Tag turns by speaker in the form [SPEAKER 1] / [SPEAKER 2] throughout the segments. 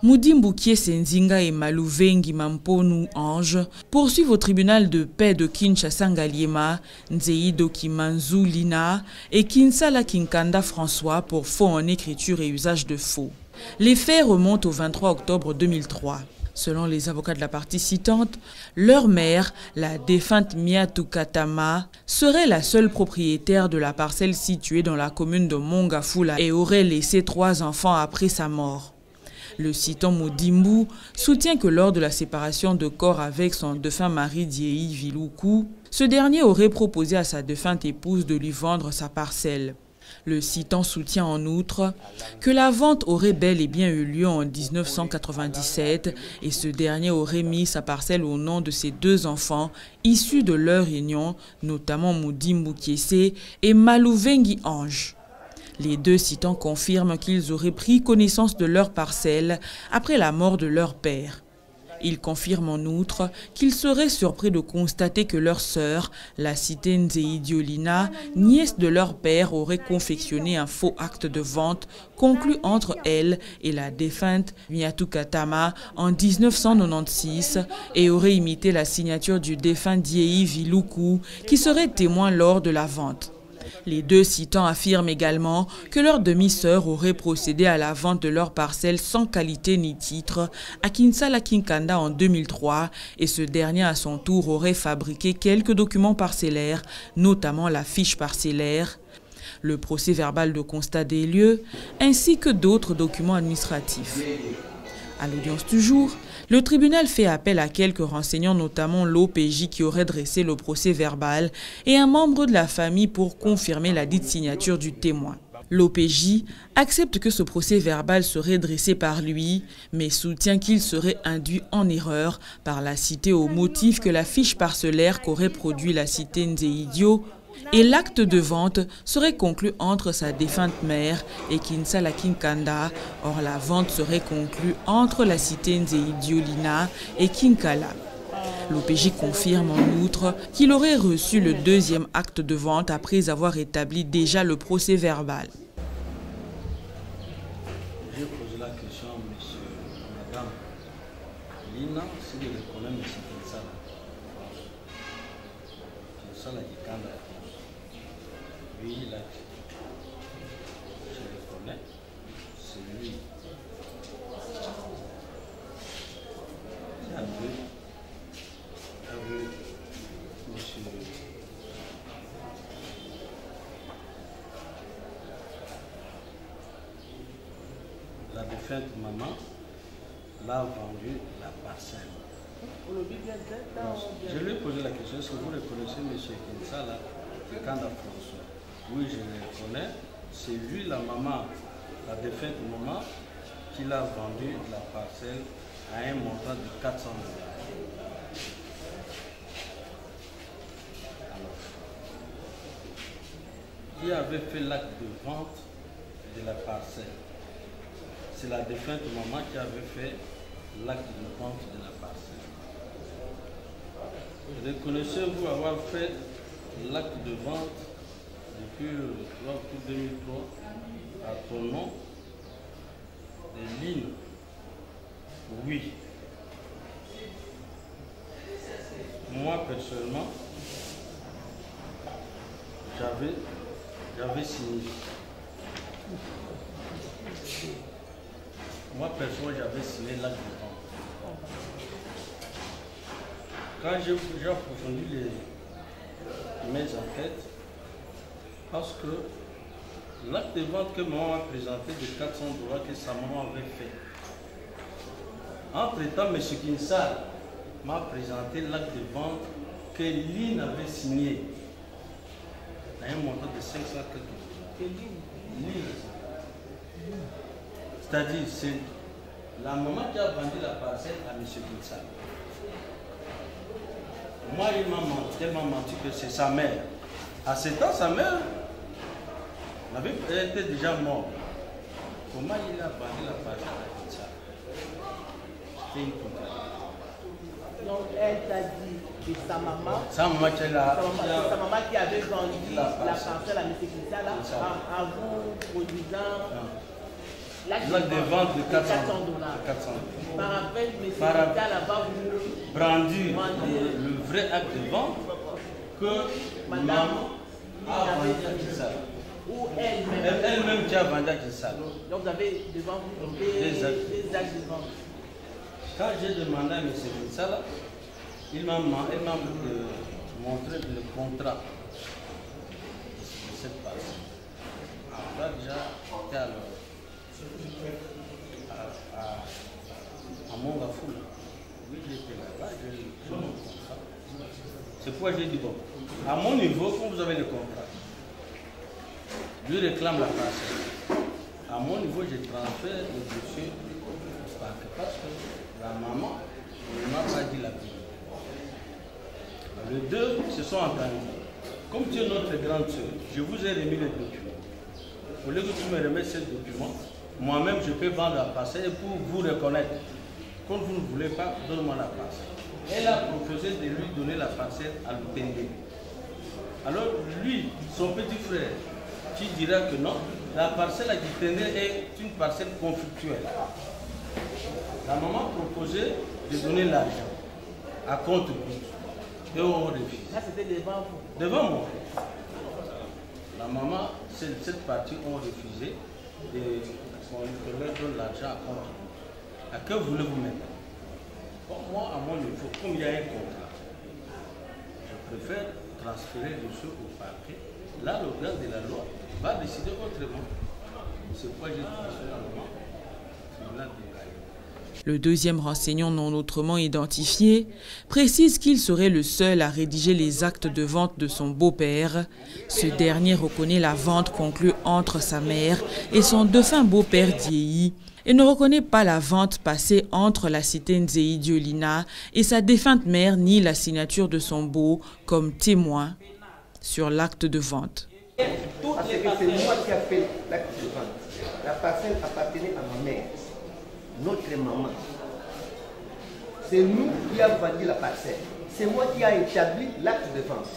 [SPEAKER 1] Moudimbu Kiese Nzinga et Malouvengi Mamponu Ange poursuivent au tribunal de paix de Kinshasa Ngaliema, Nzeido Kimanzu Lina et Kinsala Kinkanda François pour faux en écriture et usage de faux. Les faits remontent au 23 octobre 2003. Selon les avocats de la partie citante, leur mère, la défunte Miatou Katama, serait la seule propriétaire de la parcelle située dans la commune de Mongafula et aurait laissé 3 enfants après sa mort. Le citant Moudimbu soutient que lors de la séparation de corps avec son défunt mari Diei Viloukou, ce dernier aurait proposé à sa défunte épouse de lui vendre sa parcelle. Le citant soutient en outre que la vente aurait bel et bien eu lieu en 1997 et ce dernier aurait mis sa parcelle au nom de ses 2 enfants issus de leur union, notamment Moudimbu Kiese et Malouvengi Ange. Les 2 citants confirment qu'ils auraient pris connaissance de leur parcelle après la mort de leur père. Ils confirment en outre qu'ils seraient surpris de constater que leur sœur, la citée Nzeidiolina, nièce de leur père, aurait confectionné un faux acte de vente conclu entre elle et la défunte Miatou Katama en 1996 et aurait imité la signature du défunt Diei Viloukou qui serait témoin lors de la vente. Les 2 citants affirment également que leur demi-sœur aurait procédé à la vente de leur parcelle sans qualité ni titre à Kinsala Kinkanda en 2003 et ce dernier à son tour aurait fabriqué quelques documents parcellaires, notamment la fiche parcellaire, le procès verbal de constat des lieux, ainsi que d'autres documents administratifs. À l'audience du jour, le tribunal fait appel à quelques renseignants, notamment l'OPJ qui aurait dressé le procès verbal et un membre de la famille pour confirmer la dite signature du témoin. L'OPJ accepte que ce procès verbal serait dressé par lui, mais soutient qu'il serait induit en erreur par la cité au motif que la fiche parcellaire qu'aurait produit la cité Nzeidio et l'acte de vente serait conclu entre sa défunte mère et Kinsala Kinkanda. Or, la vente serait conclue entre la cité Nzeidiolina et Kinkala. L'OPJ confirme en outre qu'il aurait reçu le 2e acte de vente après avoir établi déjà le procès verbal.
[SPEAKER 2] J'ai posé la question à monsieur, madame Lina, si je reconnais M. Kinsala. Kinsala Kinkanda. Oui, là, je le connais, c'est lui. Avec monsieur. La défunte maman l'a vendu la parcelle. Je lui ai posé la question, est-ce que vous reconnaissez M. Kinsala Kinkanda François? Oui, je le connais. C'est lui, la maman, la défunte maman, qui l'a vendu la parcelle à un montant de 400 $. Alors, qui avait fait l'acte de vente de la parcelle? C'est la défunte maman qui avait fait l'acte de vente de la parcelle. Reconnaissez-vous avoir fait l'acte de vente depuis 2003 à ton nom de Lina? Oui. Moi personnellement, j'avais signé. Moi personnellement, j'avais signé l'acte de vente. Quand j'ai approfondi mes enquêtes, parce que l'acte de vente que maman a présenté de 400 $ que sa maman avait fait. Entre-temps, M. Kinsala m'a présenté l'acte de vente que Lina avait signé à un montant de 500 quelque chose. C'est-à-dire, c'est la maman qui a vendu la parcelle à M. Kinsala. Moi, elle m'a menti que c'est sa mère. À ce temps, sa mère elle était déjà morte. Comment il a vendu la parcelle à Kinsala? C'était une contradiction.
[SPEAKER 3] Donc elle t'a dit que sa maman qui avait vendu la parcelle à M. Kinsala en vous produisant
[SPEAKER 2] L'acte de vente de 400 dollars.
[SPEAKER 3] Par après, M. Kinsala là-bas, vous
[SPEAKER 2] brandi le vrai acte de vente que Madame a vendu à Kinsala.
[SPEAKER 3] Ou elle-même.
[SPEAKER 2] Elle-même qui a vendu à Kinsala.
[SPEAKER 3] Donc vous avez devant vous des actes de vente.
[SPEAKER 2] Quand j'ai demandé à M. Kinsala, il m'a montré le contrat de cette parcelle. Alors là, déjà, j'étais à Mongafoula. Oui, j'étais là-bas, j'ai mon contrat. C'est pourquoi j'ai dit, bon, à mon niveau, quand vous avez le contrat, lui réclame la parcelle. À mon niveau, j'ai transféré le dossier au parquet parce que la maman ne m'a pas dit la vérité. Les deux se sont entendus. Comme tu es notre grande soeur, je vous ai remis les documents. Au lieu que tu me remettes ces documents, moi-même je peux vendre la parcelle pour vous reconnaître. Quand vous ne voulez pas, donne-moi la parcelle. Elle a proposé de lui donner la parcelle à Lutende. Alors lui, son petit frère, qui dira que non, la parcelle à Lutende est une parcelle conflictuelle. La maman proposait de donner l'argent à compte goutte. Et on refuse.
[SPEAKER 3] Là, c'était devant vous.
[SPEAKER 2] Devant moi. La maman, cette partie, ont refusé qu'on leur donne l'argent à compte. À que voulez-vous mettre? Bon, moi, à mon niveau, comme il y a un contrat, je préfère transférer le choses au parquet. Là, le garde de la loi va décider autrement. C'est pourquoi j'ai transféré à la maman.
[SPEAKER 1] Le deuxième renseignant non autrement identifié précise qu'il serait le seul à rédiger les actes de vente de son beau-père. Ce dernier reconnaît la vente conclue entre sa mère et son défunt beau-père Diei et ne reconnaît pas la vente passée entre la cité Nzei Diolina et sa défunte mère ni la signature de son beau comme témoin sur l'acte de vente.
[SPEAKER 4] Parce que c'est moi qui ai fait l'acte de vente. La parcelle appartenait à ma mère. Notre maman. C'est nous qui avons vendu la parcelle. C'est moi qui ai établi l'acte de vente.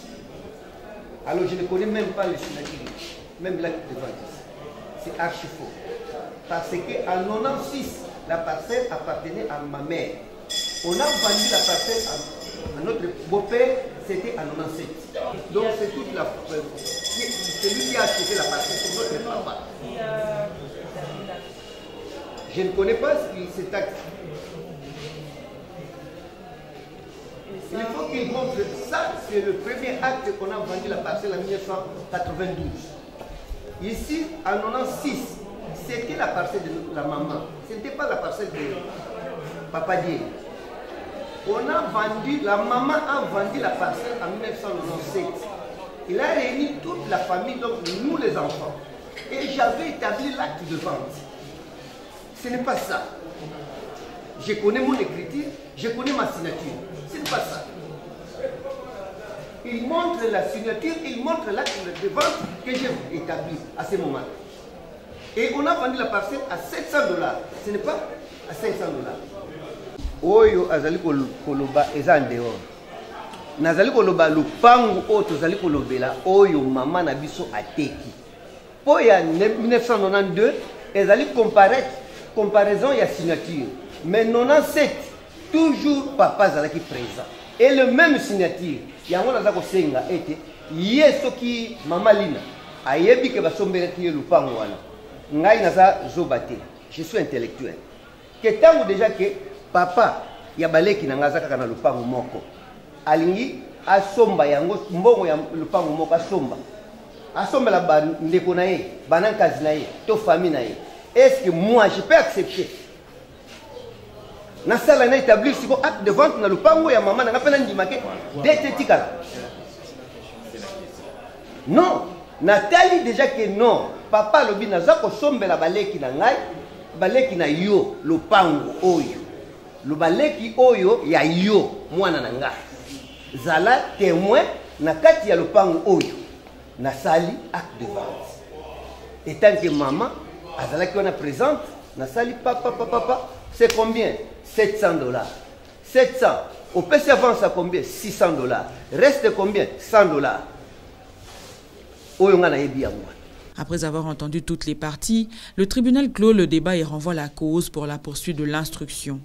[SPEAKER 4] Alors je ne connais même pas le signature, même l'acte de vente. C'est archi faux. Parce qu'en 96, la parcelle appartenait à ma mère. On a vendu la parcelle à notre beau-père, c'était en 97. Donc c'est toute la... C'est lui qui a acheté la parcelle, c'est notre papa. Je ne connais pas cet acte. Il faut qu'il montre ça, c'est le premier acte qu'on a vendu la parcelle en 1992. Ici, en 96, c'était la parcelle de la maman. Ce n'était pas la parcelle de Papa Dieu. On a vendu, la maman a vendu la parcelle en 1997. Il a réuni toute la famille, donc nous les enfants. Et j'avais établi l'acte de vente. Ce n'est pas ça. Je connais mon écriture, je connais ma signature. Ce n'est pas ça. Il montre la signature, il montre l'acte de vente que j'ai établi à ce moment. Et on a vendu la parcelle à 700 $. Ce n'est pas à 500 $. Oyo azali koloba eza ndeo. Nazali koloba lupangu o tozali kolobela oyo mama na biso ateki. Po ya 1992 ezali comparaison ya signature. Mais 97 toujours papa zalaki présent. Et le même signature. Yango naza ko senga ete yeso ki mama Lina ayebi ke basombelaki ye lupangu wana. Ngai naza zobate. Je suis intellectuel. Que tango déjà que papa ya baleki na ngaza kaka na lupangu moko. Alingi asomba yango mbongo ya lupangu moko asomba. Asomba la ba ndeko na ye, banankazi na ye, to famille na ye. Est-ce que moi je peux accepter? Na sala na établir si bon acte de vente na lupango ya maman na pena ndimake détetikala. Non, Nathalie déjà que non, papa lobi naza ko sombela baleki na ngai, baleki na yo lupango oyo. Le baleki oyo ya yo mwana na ngai. Zala témoin na kati ya lupango oyo. Na sali acte de vente. Et tant que maman azalaki wana présente, na sali papa, c'est combien? 700 $. 700. Au PC avance à combien? 600 $. Reste combien? 100 $. Oyo nga na yebi yango.
[SPEAKER 1] Après avoir entendu toutes les parties, le tribunal clôt le débat et renvoie la cause pour la poursuite de l'instruction.